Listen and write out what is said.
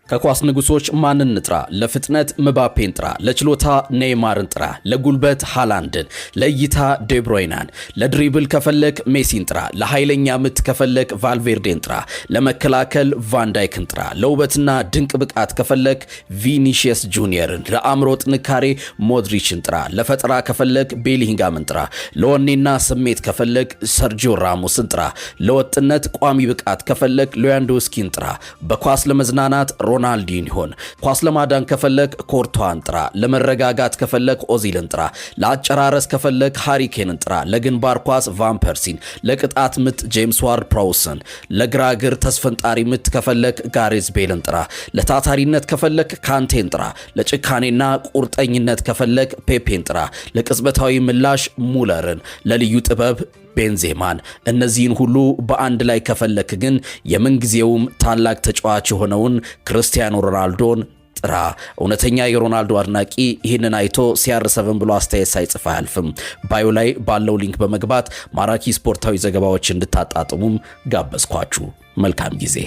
ከኳስ ንጉሶች ማንን ንጥራ? ለፍጥነት ምባፔን ጥራ፣ ለችሎታ ኔይማርን ጥራ፣ ለጉልበት ሃላንድን፣ ለእይታ ዴብሮይናን፣ ለድሪብል ከፈለክ ሜሲን ጥራ፣ ለኃይለኛ ምት ከፈለክ ቫልቬርዴን ጥራ፣ ለመከላከል ቫንዳይክን ጥራ፣ ለውበትና ድንቅ ብቃት ከፈለክ ቪኒሺየስ ጁኒየርን፣ ለአእምሮ ጥንካሬ ሞድሪችን ጥራ፣ ለፈጠራ ከፈለክ ቤሊንጋምን ጥራ፣ ለወኔና ስሜት ከፈለክ ሰርጂዮ ራሞስን ጥራ፣ ለወጥነት ቋሚ ብቃት ከፈለክ ሌዋንዶውስኪን ጥራ፣ በኳስ ለመዝናናት ሮናልዲንሆን፣ ኳስ ለማዳን ከፈለክ ኮርቷን ጥራ፣ ለመረጋጋት ከፈለክ ኦዚልን ጥራ፣ ለአጨራረስ ከፈለክ ሃሪኬንን ጥራ፣ ለግንባር ኳስ ቫን ፐርሲን፣ ለቅጣት ምት ጄምስ ዋርድ ፕራውስን፣ ለግራግር ተስፈንጣሪ ምት ከፈለክ ጋሬዝ ቤልን ጥራ፣ ለታታሪነት ከፈለክ ካንቴን ጥራ፣ ለጭካኔና ቁርጠኝነት ከፈለክ ፔፔን ጥራ፣ ለቅጽበታዊ ምላሽ ሙለርን፣ ለልዩ ጥበብ ቤንዜማን። እነዚህን ሁሉ በአንድ ላይ ከፈለክ ግን የምንጊዜውም ታላቅ ተጫዋች የሆነውን ክርስቲያኖ ሮናልዶን ጥራ። እውነተኛ የሮናልዶ አድናቂ ይህንን አይቶ CR7 ብሎ አስተያየት ሳይጽፍ አያልፍም። ባዮ ላይ ባለው ሊንክ በመግባት ማራኪ ስፖርታዊ ዘገባዎች እንድታጣጥሙም ጋበዝኳችሁ። መልካም ጊዜ።